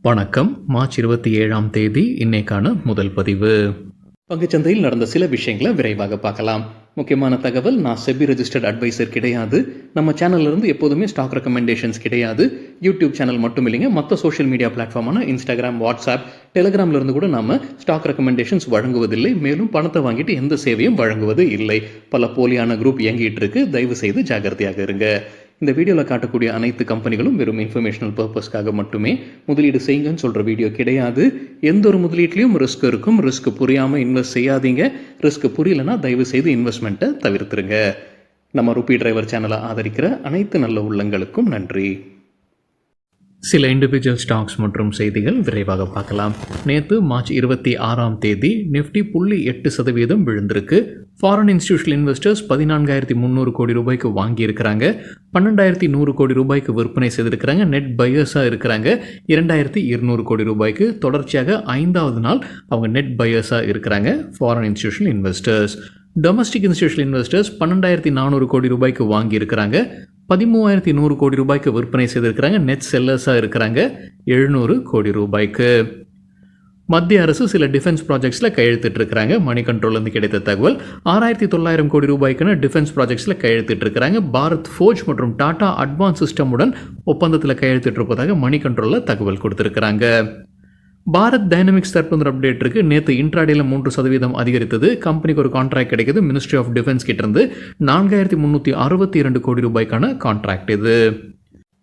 வணக்கம். மார்ச் 27ஆம் தேதி இன்னைக்கான முதல் பதிவு. பங்குச்சந்தையில் நடந்த சில விஷயங்களை விரைவாக பார்க்கலாம். முக்கியமான தகவல், நான் செபி ரெஜிஸ்டர்ட் அட்வைசர் கிடையாது. நம்ம சேனல்ல இருந்து எப்போதுமே ஸ்டாக் ரெக்கமெண்டேஷன்ஸ் கிடையாது. யூடியூப் சேனல் மட்டும் இல்லைங்க, மற்ற சோஷியல் மீடியா பிளாட்ஃபார்மான இன்ஸ்டாகிராம், வாட்ஸ்அப், டெலிகிராம்ல இருந்து கூட நாம ஸ்டாக் ரெக்கமெண்டேஷன்ஸ் வழங்குவதில்லை. மேலும் பணத்தை வாங்கிட்டு எந்த சேவையும் வழங்குவது இல்லை. பல போலியான குரூப் இயங்கிட்டு இருக்கு. தயவு செய்து ஜாகிரதையாக இருங்க. இந்த வீடியோவில் காட்டக்கூடிய அனைத்து கம்பெனிகளும் வெறும் இன்ஃபர்மேஷனல் பர்பஸ்க்காக மட்டுமே முதலீடு செய்யுங்கன்னு சொல்கிற வீடியோ கிடையாது. எந்த ஒரு முதலீட்லையும் ரிஸ்க் இருக்கும். ரிஸ்க் புரியாமல் இன்வெஸ்ட் செய்யாதீங்க. ரிஸ்க் புரியலன்னா தயவு செய்து இன்வெஸ்ட்மெண்ட்டை தவிர்த்துருங்க. நம்ம ருபி டிரைவர் சேனலை ஆதரிக்கிற அனைத்து நல்ல உள்ளங்களுக்கும் நன்றி. சில இண்டிவிஜுவல் ஸ்டாக்ஸ் மற்றும் செய்திகள் விரைவாக பார்க்கலாம். நேற்று மார்ச் 26ஆம் தேதி நிஃப்டி 0.8% விழுந்திருக்கு. ஃபாரின் இன்ஸ்டிடியூஷனல் இன்வெஸ்டர்ஸ் 14,300 கோடி ரூபாய்க்கு வாங்கியிருக்கிறாங்க. 12,100 கோடி ரூபாய்க்கு விற்பனை செய்திருக்கிறாங்க. நெட் பையர்ஸாக இருக்கிறாங்க 2,200 கோடி ரூபாய்க்கு. தொடர்ச்சியாக 5வது நாள் அவங்க நெட் பையர்ஸாக இருக்கிறாங்க foreign institutional investors. Domestic institutional investors 12,400 கோடி ரூபாய்க்கு வாங்கியிருக்கிறாங்க. 13,100 கோடி ரூபாய்க்கு விற்பனை செய்திருக்கிறாங்க. நெட் செல்லர்ஸாக இருக்கிறாங்க 700 கோடி ரூபாய்க்கு. மத்திய அரசு சில டிஃபென்ஸ் ப்ராஜெக்ட்ஸில் கையெழுத்திட்டு இருக்கிறாங்க. மணி கண்ட்ரோல்லேருந்து கிடைத்த தகவல், 6,900 கோடி ரூபாய்க்குன்னு டிஃபென்ஸ் ப்ராஜெக்ட்ஸில் கையெழுத்திட்டு இருக்கிறாங்க. பாரத் ஃபோர்ஜ் மற்றும் டாடா அட்வான்ஸ் சிஸ்டமுடன் ஒப்பந்தத்தில் கையெழுத்திட்டு இருப்பதாக மணி கண்ட்ரோலில் தகவல் கொடுத்துருக்கிறாங்க. பாரத் டைனமிக்ஸ் தற்போது அப்டேட் இருக்கு. நேற்று இன்ட்ராடேல 3% அதிகரித்தது. கம்பெனிக்கு ஒரு கான்ட்ராக்ட் கிடைக்குது மினிஸ்ட்ரி ஆஃப் டிஃபென்ஸ் கிட்ட இருந்து. 4,362 கோடி ரூபாய்க்கான கான்ட்ராக்ட் இது.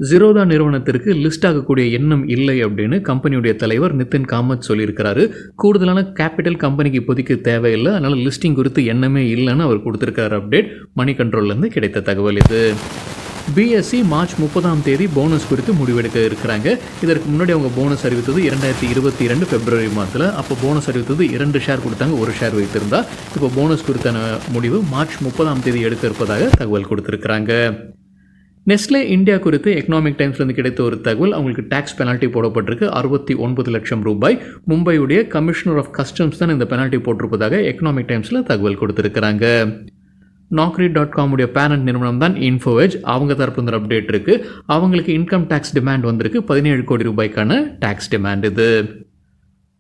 ஜிரோதா நிறுவனத்திற்கு லிஸ்ட் ஆகக்கூடிய எண்ணம் இல்லை அப்படின்னு கம்பெனியுடைய தலைவர் நிதின் காமத் சொல்லியிருக்கிறாரு. கூடுதலான கேபிட்டல் கம்பெனிக்கு இப்போதைக்கு தேவையில்லை, அதனால லிஸ்டிங் குறித்து எண்ணமே இல்லைன்னு அவர் கொடுத்திருக்காரு அப்டேட். மணி கண்ட்ரோல்லேருந்து கிடைத்த தகவல் இது. பிஎஸ்சி மார்ச் 30ஆம் தேதி போனஸ் குறித்து முடிவெடுக்க இருக்கிறாங்க. இதற்கு முன்னாடி அவங்க போனஸ் அறிவித்தது 2022 பிப்ரவரி மாதத்தில். அப்போ போனஸ் அறிவித்தது 2 ஷேர் கொடுத்தாங்க, 1 ஷேர் வைத்திருந்தா. இப்போ போனஸ் குறித்தான முடிவு மார்ச் 30ஆம் தேதி எடுக்க இருப்பதாக தகவல் கொடுத்திருக்கிறாங்க. நெஸ்லே இந்தியா குறித்து எக்கனாமிக் டைம்ஸ்லேருந்து கிடைத்த ஒரு தகவல், அவங்களுக்கு டாக்ஸ் பெனால்ட்டி போடப்பட்டிருக்கு 69 லட்சம் ரூபாய். மும்பையுடைய கமிஷனர் ஆஃப் கஸ்டம்ஸ் தான் இந்த பெனால்ட்டி போட்டிருப்பதாக எக்கனாமிக் டைம்ஸில் தகவல் கொடுத்திருக்கிறாங்க. Naukri.com உடைய பேரண்ட் நிறுவனம் தான் இன்ஃபோவேஜ். அவங்க தரப்பு இந்த அப்டேட் இருக்கு. அவங்களுக்கு இன்கம் டேக்ஸ் டிமாண்ட் வந்திருக்கு 17 கோடி ரூபாய்க்கான டாக்ஸ் டிமாண்ட் இது.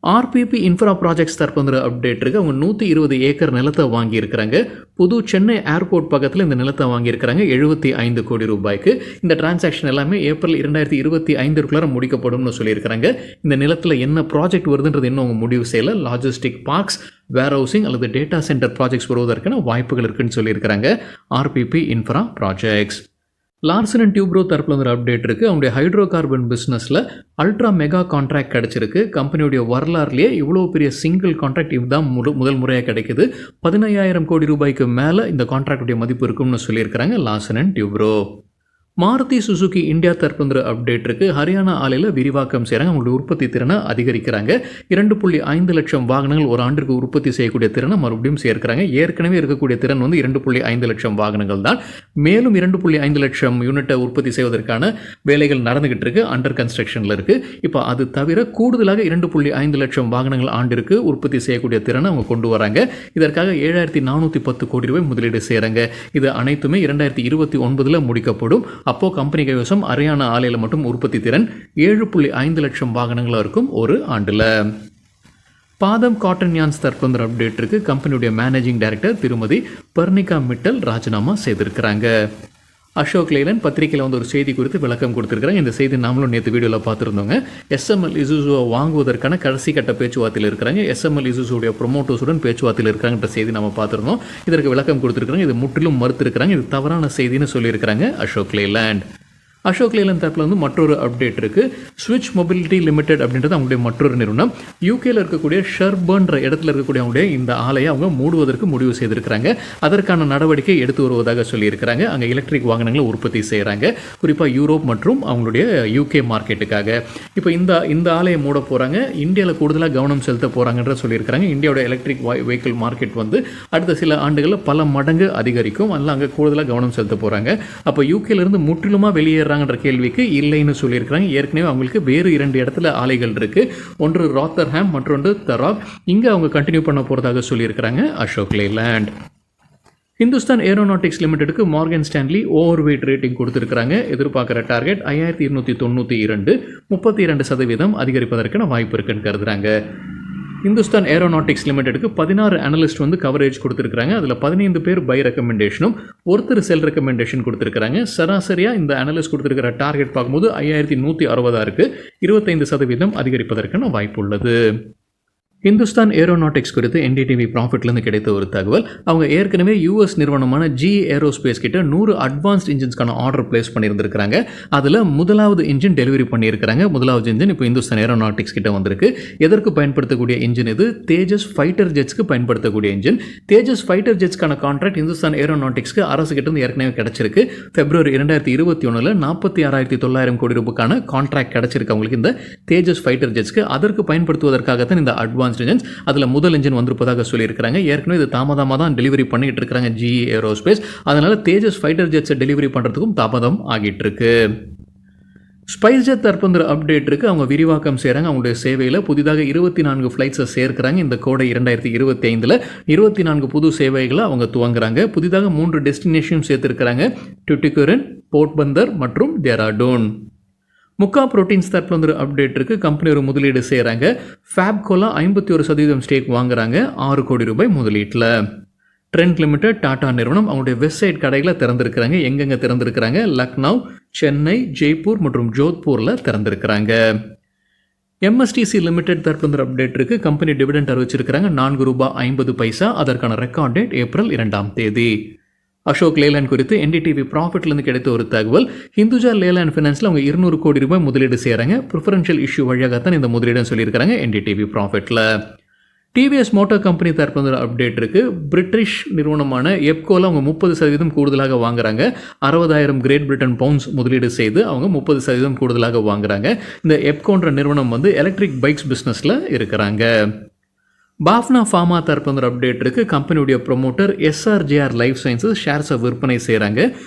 ஆர்பிபி இன்ஃப்ரா ப்ராஜெக்ட்ஸ் தற்போது அப்டேட் இருக்கு. அவங்க 120 ஏக்கர் நிலத்தை வாங்கியிருக்கிறாங்க. புது சென்னை ஏர்போர்ட் பக்கத்தில் இந்த நிலத்தை வாங்கியிருக்கிறாங்க 75 கோடி ரூபாய்க்கு. இந்த டிரான்சாக்ஷன் எல்லாமே ஏப்ரல் 2025 முடிக்கப்படும் சொல்லியிருக்கிறாங்க. இந்த நிலத்தில் என்ன ப்ராஜெக்ட் வருதுன்றது இன்னும் அவங்க முடிவு செய்யல. லாஜிஸ்டிக் பார்க்ஸ், வேர் ஹவுசிங் அல்லது டேட்டா சென்டர் ப்ராஜெக்ட்ஸ் வருவதற்கான வாய்ப்புகள் இருக்குன்னு சொல்லியிருக்கிறாங்க RPP infra projects. Larson and Toubro தரப்பில் ஒரு அப்டேட் இருக்குது. அவங்களுடைய ஹைட்ரோ கார்பன் பிஸ்னஸில் அல்ட்ரா மெகா கான்ட்ராக்ட் கிடச்சிருக்கு. கம்பெனியுடைய வரலாறுலேயே இவ்வளோ பெரிய சிங்கிள் கான்ட்ராக்ட் இதுதான் முதல் முறையாக கிடைக்குது. 15,000 கோடி ரூபாய்க்கு மேலே இந்த கான்ட்ராக்டுடைய மதிப்பு இருக்கும்னு சொல்லியிருக்கிறாங்க Larson and Toubro. Maruti Suzuki India தரப்பு அப்டேட் இருக்குது. ஹரியானா ஆலையில் விரிவாக்கம் செய்கிறாங்க. அவங்களுடைய உற்பத்தி திறனை அதிகரிக்கிறாங்க. 2.5 லட்சம் வாகனங்கள் ஒரு ஆண்டிற்கு உற்பத்தி செய்யக்கூடிய திறனை மறுபடியும் சேர்க்கிறாங்க. ஏற்கனவே இருக்கக்கூடிய திறன் 2.5 லட்சம் வாகனங்கள் தான். மேலும் 2.5 லட்சம் யூனிட்டை உற்பத்தி செய்வதற்கான வேலைகள் நடந்துகிட்டு இருக்கு, அண்டர் கன்ஸ்ட்ரக்ஷனில் இருக்குது. இப்போ அது தவிர கூடுதலாக 2.5 லட்சம் வாகனங்கள் ஆண்டிற்கு உற்பத்தி செய்யக்கூடிய திறனை அவங்க கொண்டு வராங்க. இதற்காக 7,410 கோடி ரூபாய் முதலீடு செய்கிறாங்க. இது அனைத்துமே 2029 முடிக்கப்படும். அப்போ கம்பெனி கைவசம் ஹரியானா ஆலையில் மட்டும் உற்பத்தி திறன் 7.5 லட்சம் வாகனங்களாக இருக்கும் ஒரு ஆண்டில். பாதம் காட்டன் யான்ஸ் தற்போது அப்டேட் இருக்கு. கம்பெனியுடைய மேனேஜிங் டைரக்டர் திருமதி பர்னிகா மிட்டல் ராஜினாமா செய்திருக்கிறாங்க. அசோக் லேலண்ட் பத்திரிகையில் ஒரு செய்தி குறித்து விளக்கம் கொடுத்துருக்காங்க. இந்த செய்தி நாமளும் நேற்று வீடியோவில் பார்த்துருந்தோங்க. எஸ்எம்எல் இசுசுவை வாங்குவதற்கான கடைசி கட்ட பேச்சுவார்த்தையில் இருக்கிறாங்க. எஸ்எம்எல் இசுசுடைய ப்ரொமோட்டர்ஸுடன் பேச்சுவார்த்தையில் இருக்கிறாங்கன்ற செய்தி நம்ம பார்த்துருந்தோம். இதற்கு விளக்கம் கொடுத்துருக்காங்க. இது முற்றிலும் மறுத்திருக்கிறாங்க. இது தவறான செய்தின்னு சொல்லியிருக்கிறாங்க அசோக் லேலண்ட். அசோக் லேலண்ட் தரப்பில் மற்றொரு அப்டேட் இருக்குது. ஸ்விட்ச் மொபிலிட்டி லிமிடெட் அப்படின்றது அவங்களுடைய மற்றொரு நிறுவனம். யூகேல இருக்கக்கூடிய ஷர்பர்ன்ற இடத்துல இருக்கக்கூடிய அவங்களுடைய இந்த ஆலையை அவங்க மூடுவதற்கு முடிவு செய்திருக்கிறாங்க. அதற்கான நடவடிக்கை எடுத்து வருவதாக சொல்லியிருக்கிறாங்க. அங்கே எலக்ட்ரிக் வாகனங்களை உற்பத்தி செய்கிறாங்க, குறிப்பாக யூரோப் மற்றும் அவங்களுடைய யூகே மார்க்கெட்டுக்காக. இப்போ இந்த ஆலையை மூட போகிறாங்க. இந்தியாவில் கூடுதலாக கவனம் செலுத்த போகிறாங்கன்ற சொல்லியிருக்கிறாங்க. இந்தியாவோட எலக்ட்ரிக் வெஹிக்கிள் மார்க்கெட் அடுத்த சில ஆண்டுகளில் பல மடங்கு அதிகரிக்கும். அதனால் அங்கே கூடுதலாக கவனம் செலுத்த போகிறாங்க. அப்போ யூகேலேருந்து முற்றிலுமாக வெளியேற கேள்விக்கு இல்லைன்னு சொல்லியிருக்கிறாங்க. ஏற்கனவே அவங்களுக்கு வேறு 2 இடத்துல ஆலைகள் இருக்கு. ஒன்று ராத்தர்ஹாம், மற்றொன்று தராக். இங்க அவங்க கண்டினியூ பண்ண போறதாக சொல்லியிருக்கிறாங்க அசோக் லேலண்ட். இந்துஸ்தான் ஏரோநாட்டிக்ஸ் லிமிடெடுக்கு Morgan Stanley over weight rating கொடுத்துருக்காங்க. எதிர்பார்க்குற டார்கெட் 5292, 32% அதிகரிப்பதற்கான வாய்ப்பு இருக்குன்னு கருதுறாங்க. இந்துஸ்தான் ஏரோநாட்டிக்ஸ் லிமிடெடுக்கு 16 அனலிஸ்ட் வந்து கவரேஜ் கொடுத்துருக்காங்க. அதில் 15 பேர் பை ரெக்கமெண்டேஷனும் ஒருத்தர் செல் ரெக்கமெண்டேஷன் கொடுத்துருக்காங்க. சராசரியாக இந்த அனலிஸ்ட் கொடுத்துருக்கிற டார்கெட் பார்க்கும்போது 5160 இருக்குது. 25% அதிகரிப்பதற்கான வாய்ப்பு உள்ளது. இந்துஸ்தான் ஏரோநாட்டிக்ஸ் குறித்து என்டிடிவி ப்ராஃபிட்லேருந்து கிடைத்த ஒரு தகவல். அவங்க ஏற்கனவே யூஎஸ் நிறுவனமான GE ஏரோஸ்பேஸ் கிட்ட 100 அட்வான்ஸ்ட் இன்ஜின்ஸ்க்கான ஆர்டர் பிளேஸ் பண்ணியிருந்திருக்காங்க. அதில் முதலாவது இன்ஜின் டெலிவரி பண்ணியிருக்காங்க. முதலாவது இன்ஜின் இப்போ இந்துஸ்தான் ஏரோநாட்டிக்ஸ் கிட்ட வந்திருக்கு. எதற்கு பயன்படுத்தக்கூடிய இன்ஜின் இது? தேஜஸ் ஃபைட்டர் ஜெட்ஸ்க்கு பயன்படுத்தக்கூடிய இன்ஜின். தேஜஸ் ஃபைட்டர் ஜெட்ஸ்க்கான கான்ட்ராக்ட் இந்துஸ்தான் ஏரோநாட்டிக்ஸ்க்கு அரசு கிட்ட இருந்து ஏற்கனவே கிடைச்சிருக்கு. February 2021 46,900 கோடி ரூபாய்க்கான கான்ட்ராக்ட் கிடைச்சிருக்கு அவங்களுக்கு இந்த தேஜஸ் ஃபைட்டர் ஜெட்ஸ்க்கு. அதற்கு பயன்படுத்துவதற்காகத்தான் இந்த அட்வான்ஸ் இன்ஜின்ஸ். அதில் முதல் இன்ஜின் வந்திருப்பதாக சொல்லியிருக்கிறாங்க. ஏற்கனவே இது தாமதமாக தான் டெலிவரி பண்ணிட்டு இருக்காங்க GE ஏரோஸ்பேஸ். அதனால தேஜஸ் ஃபைட்டர் ஜெட்ஸை டெலிவரி பண்ணுறதுக்கும் தாமதம் ஆகிட்டு இருக்கு. ஸ்பைஸ்ஜெட் தற்போது அப்டேட் இருக்குது. அவங்க விரிவாக்கம் செய்கிறாங்க. அவங்களுடைய சேவையில் புதிதாக 24 ஃப்ளைட்ஸை சேர்க்கிறாங்க. இந்த கோடை 2025 24 புது சேவைகளை அவங்க துவங்குறாங்க. புதிதாக 3 டெஸ்டினேஷன் சேர்த்துருக்கிறாங்க. டுட்டிகுரின், போர்ட்பந்தர் மற்றும் டெராடூன். முக்கா புரோட்டீன்ஸ் தற்போது அப்டேட் இருக்குது. கம்பெனி ஒரு முதலீடு செய்கிறாங்க. ஃபேப்கோலா 51% ஸ்டேக் வாங்குறாங்க. 6 கோடி ரூபாய் முதலீட்டில். ட்ரெண்ட் லிமிடெட், டாடா நிறுவனம் அவங்களுடைய வெப்சைட் கடைகளை திறந்திருக்கிறாங்க. எங்கெங்கே திறந்திருக்கிறாங்க? லக்னோ, சென்னை, ஜெய்ப்பூர் மற்றும் ஜோத்பூரில் திறந்திருக்கிறாங்க. MSTC லிமிடெட் தற்போது அப்டேட் இருக்குது. கம்பெனி டிவிடெண்ட் அறிவிச்சிருக்கிறாங்க. 4 ரூபாய் 50 பைசா. அதற்கான record date April 2. Ashok Leyland குறித்து என்டிடிவி ப்ராஃபிட்லேருந்து கிடைத்த ஒரு தகவல். ஹிந்துஜா லேலேண்ட் ஃபினான்ஸில் அவங்க 200 கோடி ரூபாய் முதலீடு செய்கிறாங்க. ப்ரிஃபரன்ஷியல் இஷ்யூ வழியாகத்தான் இந்த முதலீடுன்னு சொல்லியிருக்காங்க என்டிடிவி ப்ராஃபிட்டில். டிவிஎஸ் மோட்டார் கம்பெனி தற்போது அப்டேட் இருக்குது. பிரிட்டிஷ் நிறுவனமான எப்கோவில் அவங்க 30% கூடுதலாக வாங்குறாங்க. 60,000 கிரேட் பிரிட்டன் பவுண்ட்ஸ் முதலீடு செய்து அவங்க 30% கூடுதலாக வாங்குறாங்க. இந்த எப்கோன்ற நிறுவனம் வந்து எலக்ட்ரிக் பைக்ஸ் பிஸ்னஸில் இருக்கிறாங்க. பாஃப்னா ஃபார்மா தற்போது அப்டேட் இருக்குது. கம்பெனியுடைய ப்ரொமோட்டர் SRJR லைஃப் சயின்சஸ் ஷேர்ஸை விற்பனை செய்கிறாங்க.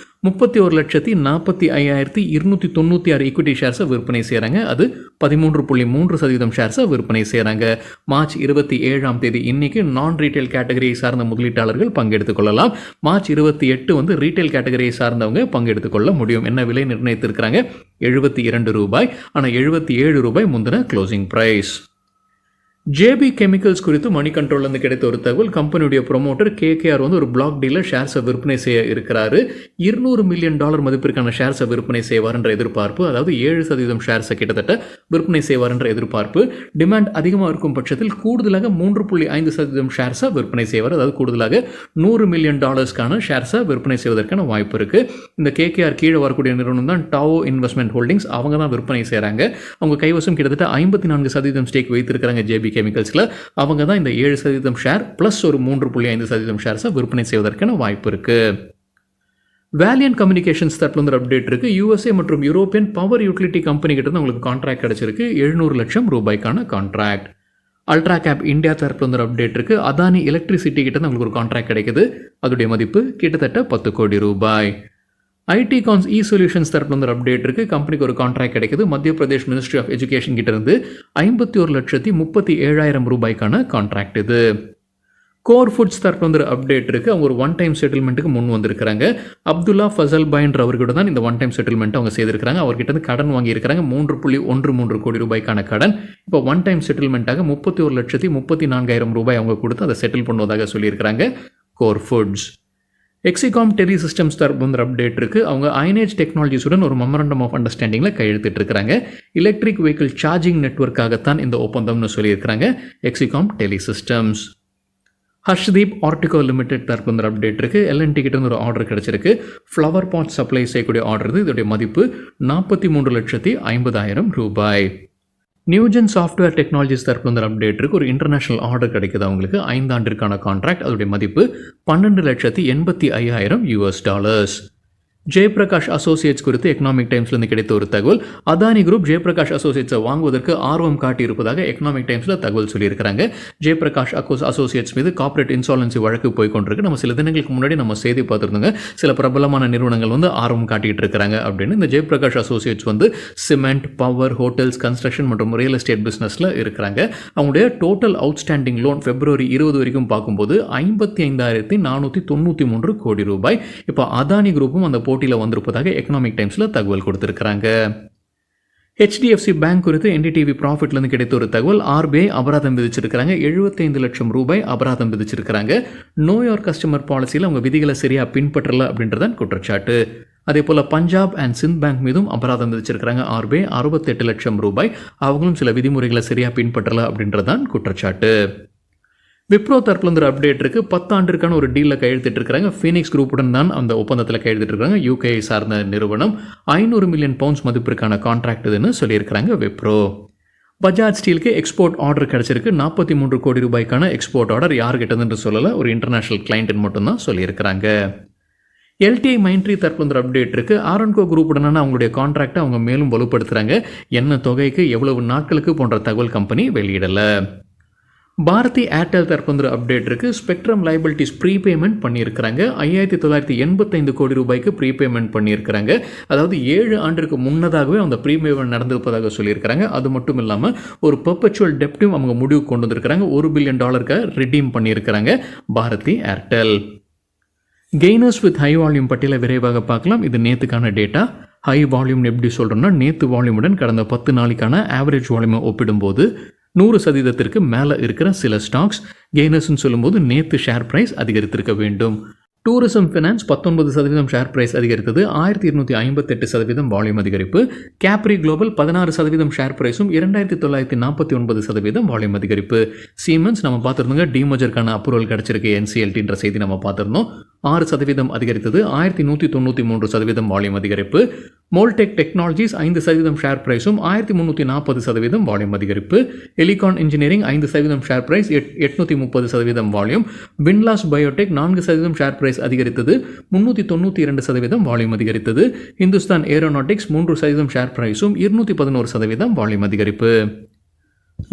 31,45,296 ஈக்விட்டி ஷேர்ஸை விற்பனை செய்கிறாங்க. அது 13.3% ஷேர்ஸை விற்பனை செய்கிறாங்க. March 27 இன்னைக்கு நான் ரீட்டைல் கேட்டகரியை சார்ந்த முதலீட்டாளர்கள் பங்கெடுத்துக் கொள்ளலாம். March 28 வந்து ரீட்டைல் கேட்டகரியை சார்ந்தவங்க பங்கெடுத்துக் கொள்ள முடியும். என்ன விலை நிர்ணயித்திருக்கிறாங்க? 72 ரூபாய். ஆனால் 77 ரூபாய் முந்தின க்ளோசிங் ப்ரைஸ். JB கெமிக்கல்ஸ் குறித்து மணி கண்ட்ரோல்லேருந்து கிடைத்த ஒரு தகவல். கம்பெனியுடைய ப்ரொமோட்டர் KKR வந்து ஒரு பிளாக் டீலில் ஷேர்ஸை விற்பனை செய்ய இருக்கிறாரு. $200 மில்லியன் மதிப்பிற்கான ஷேர்ஸை விற்பனை செய்வார் என்ற எதிர்பார்ப்பு. அதாவது 7% ஷேர்ஸை கிட்டத்தட்ட விற்பனை செய்வார் என்ற எதிர்பார்ப்பு. டிமாண்ட் அதிகமாக இருக்கும் பட்சத்தில் கூடுதலாக 3.5% ஷேர்ஸை விற்பனை செய்வார். அதாவது கூடுதலாக $100 மில்லியன் ஷேர்ஸை விற்பனை செய்வதற்கான வாய்ப்பு இருக்குது. இந்த KKR கீழே வரக்கூடிய நிறுவனம் தான் டாவோ இன்வெஸ்ட்மெண்ட் ஹோல்டிங்ஸ். அவங்க தான் விற்பனை செய்கிறாங்க. அவங்க கைவசம் கிட்டத்தட்ட 54% ஸ்டேக் வைத்திருக்கிறாங்க JB கெமிக்கல்ஸில். அவங்க தான் இந்த 7% ஷேர் ப்ளஸ் ஒரு 3.5% ஷேர்ஸை விற்பனை செய்வதற்கான வாய்ப்பு இருக்குது. வேலியன்ட் கம்யூனிகேஷன்ஸ் தற்போது அப்டேட் இருக்குது. USA மற்றும் யூரோப்பியன் பவர் யூட்டிலிட்டி கம்பெனி கிட்ட இருந்து உங்களுக்கு கான்ட்ராக்ட் கிடைச்சிருக்கு. 700 லட்சம் ரூபாய்க்கான கான்ட்ராக்ட். அல்ட்ரா கேப் இந்தியா தற்போது அப்டேட் இருக்குது. அதானி எலக்ட்ரிசிட்டி கிட்ட இருந்து உங்களுக்கு ஒரு கான்ட்ராக்ட் கிடைக்குது. அதோடைய மதிப்பு கிட்டத்தட்ட 10 கோடி ரூபாய். ஐடி கான்ஸ் சொல்யூஷன்ஸ் தரப்புல அப்டேட் இருக்குது. கம்பெனிக்கு ஒரு கான்ட்ராக்ட் கிடைக்குது. மத்திய பிரதேஷ் மினிஸ்ட்ரி ஆஃப் எஜுகேஷன் கிட்ட இருந்து 51,37,000 ரூபாய்க்கான கான்ட்ராக்ட் இது. கோர் ஃபுட்ஸ் தரப்புல அப்டேட் இருக்குது. அவங்க ஒரு ஒன் டைம் செட்டில்மெண்ட்டுக்கு முன் வந்திருக்கிறாங்க. அப்துல்லா ஃபசல் பைன்ற அவர்கிட்ட தான் இந்த ஒன் டைம் செட்டில்மெண்ட் அவங்க செய்திருக்கிறாங்க. அவர்கிட்ட இருந்து கடன் வாங்கியிருக்கிறாங்க. 3.13 கோடி ரூபாய்க்கான கடன். இப்போ ஒன் டைம் செட்டில்மெண்ட்டாக 31,34,000 ரூபாய் அவங்க கொடுத்து அதை செட்டில் பண்ணுவதாக சொல்லியிருக்கிறாங்க கோர் ஃபுட்ஸ். எக்ஸிகாம் டெலி சிஸ்டம்ஸ் தரப்புல அப்டேட் இருக்குது. அவங்க ஐனேஜ் டெக்னாலஜிஸுடன் ஒரு மெமரண்டம் ஆஃப் அண்டர்ஸ்டாண்டிங்கில் கையெழுத்திட்டு இருக்கிறாங்க. எலக்ட்ரிக் வெஹிக்கிள் சார்ஜிங் நெட்வொர்க்காகத்தான் இந்த ஒப்பந்தம்னு சொல்லியிருக்கிறாங்க எக்ஸிகாம் டெலி சிஸ்டம்ஸ். ஹர்ஷ்தீப் ஆர்டிகோ லிமிடெட் தரப்புல அப்டேட் இருக்குது. L&T கிட்ட ஒரு ஆர்டர் கிடைச்சிருக்கு. ஃப்ளவர் பாட் சப்ளை செய்யக்கூடிய ஆர்டர் இது. இதோடைய மதிப்பு 43,50,000 ரூபாய். நியூஜென் சாஃப்ட்வேர் டெக்னாலஜிஸ் தரப்புல அப்டேட் இருக்குது. ஒரு இன்டர்நேஷனல் ஆர்டர் கிடைக்குது அவங்களுக்கு. 5 ஆண்டிற்கான கான்ட்ராக்ட். அதோடைய மதிப்பு $12,85,000. ஜெயபிரகாஷ் அசோசியேட்ஸ் குறித்து எக்கனாமிக் டைம்ஸ்லேருந்து கிடைத்த ஒரு தகவல். அதானி குரூப் ஜெயபிரகாஷ் அசோசியேட்ஸை வாங்குவதற்கு ஆர்வம் காட்டியிருப்பதாக எக்கனாமிக் டைம்ஸில் தகவல் சொல்லியிருக்கிறாங்க. ஜெயபிரகாஷ் அசோசியேட்ஸ் மீது கார்ப்பரேட் இன்சால்வன்சி வழக்கு போய்கொண்டிருக்கு. நம்ம சில தினங்களுக்கு முன்னாடி நம்ம செய்தி பார்த்துருந்தோங்க. சில பிரபலமான நிறுவனங்கள் ஆர்வம் காட்டிட்டு இருக்கிறாங்க அப்படின்னு. இந்த Jayaprakash Associates cement, power, hotels, construction மற்றும் ரியல் எஸ்டேட் பிஸ்னஸில் இருக்கிறாங்க. அவங்களுடைய டோட்டல் அவுட்ஸ்டாண்டிங் லோன் February 20 வரைக்கும் பார்க்கும்போது 55,493 கோடி ரூபாய். இப்போ அதானி குரூப்பும் அந்த போட்டியில் வந்திருப்பதாக எக்கனாமிக் டைம்ஸில் தகவல் கொடுத்திருக்கிறாங்க. HDFC பேங்க் குறித்து NDTV ப்ராஃபிட்லேருந்து கிடைத்த ஒரு தகவல். RBI அபராதம் விதிச்சிருக்கிறாங்க. 75 லட்சம் ரூபாய் அபராதம் விதிச்சிருக்கிறாங்க. நோ யோர் கஸ்டமர் பாலிசியில் அவங்க விதிகளை சரியாக பின்பற்றலை அப்படின்றதான் குற்றச்சாட்டு. அதே போல் பஞ்சாப் அண்ட் சிந்த் பேங்க் மீதும் அபராதம் விதிச்சிருக்கிறாங்க. RBI 68 லட்சம் ரூபாய். அவங்களும் சில விதிமுறைகளை சரியாக பின்பற்றலை அப்படின்றதான் குற்றச்சாட்டு. விப்ரோ தரப்புல ஒரு அப்டேட் இருக்கு. 10 ஆண்டிற்கான ஒரு டீலில் கையெழுத்திட்டு இருக்காங்க. ஃபீனிக்ஸ் குரூப்புடன் தான் அந்த ஒப்பந்தத்தில் கையெழுத்திட்டு இருக்காங்க. UK சார்ந்த நிறுவனம். 500 மில்லியன் பவுண்ட்ஸ் மதிப்பிற்கான கான்ட்ராக்ட் இதுன்னு சொல்லியிருக்கிறாங்க விப்ரோ. பஜாஜ் ஸ்டீலுக்கு எக்ஸ்போர்ட் ஆர்டர் கிடைச்சிருக்கு. 43 கோடி ரூபாய்க்கான எக்ஸ்போர்ட் ஆர்டர். யார்கிட்டதுன்னு சொல்லலை, ஒரு இன்டர்நேஷனல் கிளைண்ட்னு மட்டும்தான் சொல்லியிருக்கிறாங்க. LTI மைண்ட்ரி தரப்புல ஒரு அப்டேட் இருக்குது. ஆரன்கோ குரூப்புடனான அவங்களுடைய கான்ட்ராக்டை அவங்க மேலும் வலுப்படுத்துகிறாங்க. என்ன தொகைக்கு, எவ்வளவு நாட்களுக்கு போன்ற தகவல் கம்பெனி வெளியிடலை. பாரதி ஏர்டெல் தரப்பு அப்டேட் இருக்குது. ஸ்பெக்ட்ரம் லைபிலிட்டிஸ் ப்ரீபேமெண்ட் பண்ணியிருக்கிறாங்க. 5,985 கோடி ரூபாய்க்கு ப்ரீபேமெண்ட் பண்ணியிருக்கிறாங்க. அதாவது 7 ஆண்டிற்கு முன்னதாகவே அந்த ப்ரீபேமெண்ட் நடந்திருப்பதாக சொல்லியிருக்கிறாங்க. அது மட்டும் இல்லாமல் ஒரு பெர்பச்சுவல் டெப்ட்டும் அவங்க முடிவு கொண்டு வந்திருக்கிறாங்க. $1 பில்லியன் ரிடீம் பண்ணியிருக்கிறாங்க Bharti Airtel. Gainers with high volume பட்டியலை விரைவாக பார்க்கலாம். இது நேற்றுக்கான டேட்டா. ஹை வால்யூம் எப்படி சொல்கிறோன்னா, நேற்று வால்யூமுடன் கடந்த 10 நாளைக்கான ஆவரேஜ் வால்யூமை ஒப்பிடும்போது 100% மேலே இருக்கிற சில ஸ்டாக்ஸ். கெய்னர்ஸ்ன்னு சொல்லும்போது நேற்று ஷேர் ப்ரைஸ் அதிகரித்திருக்க வேண்டும். டூரிசம் ஃபினான்ஸ் 19% ஷேர் பிரைஸ் அதிகரித்தது. 1258% வால்யூம் அதிகரிப்பு. கேப்ரி குளோபல் 16% ஷேர் பிரைஸும் 2949% வால்யூம் அதிகரிப்பு. சீமென்ஸ் நம்ம பார்த்துருந்தோங்க, டிமர்ஜருக்கான அப்ரூவல் கிடச்சிருக்கு NCLTன்ற செய்தி நம்ம பார்த்துருந்தோம். 6% அதிகரித்தது. 1193% வால்யூம் அதிகரிப்பு. மோல்டெக் டெக்னாலஜிஸ் 5% ஷேர் பிரைஸும் 1340% வால்யூம் அதிகரிப்பு. Elecon Engineering 5% share price 830% volume. வின்லாஸ் பயோடெக் 4% ஷேர் பிரைஸ் அதிகரித்தது. 392% வால்யூம் அதிகரித்தது. இந்துஸ்தான் ஏரோநாட்டிக்ஸ் 3% ஷேர் பிரைஸும் 211% வால்யூம் அதிகரிப்பு.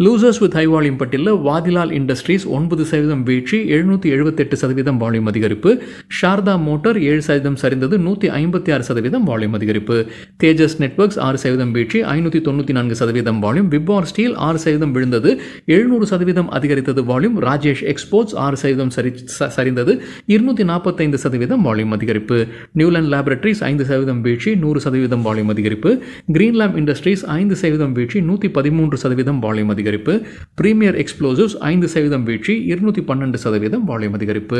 லூசர்ஸ் வித் ஹை வால்யூம் பட்டியலில் வாதிலால் இண்டஸ்ட்ரீஸ் 9% வீழ்ச்சி, 778% வால்யூம் அதிகரிப்பு. சாரதா மோட்டார் 7% சரிந்தது, 156% வால்யூம் அதிகரிப்பு. தேஜஸ் நெட்வொர்க்ஸ் 6% வீழ்ச்சி, 594% வால்யூம். விப்பார் ஸ்டீல் 6% விழுந்தது, 700% அதிகரித்தது வால்யூம். ராஜேஷ் எக்ஸ்போர்ட்ஸ் 6% சரிந்தது, 245% வால்யூம் அதிகரிப்பு. நியூலாண்ட் லேபரட்டரிஸ் 5% வீழ்ச்சி, 100% வால்யூம் அதிகரிப்பு. கிரீன்லாம் இண்டஸ்ட்ரீஸ் 5% வீழ்ச்சி, 113% வால்யூம் அதிகரிப்பு. பிரீமியர் எக்ஸ்ப்ளோசிவ்ஸ் 5% வீழ்ச்சி, 212% வால்யூம் அதிகரிப்பு.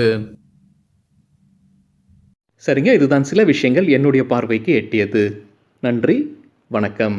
சரிங்க, இதுதான் சில விஷயங்கள் என்னுடைய பார்வைக்கு எட்டியது. நன்றி, வணக்கம்.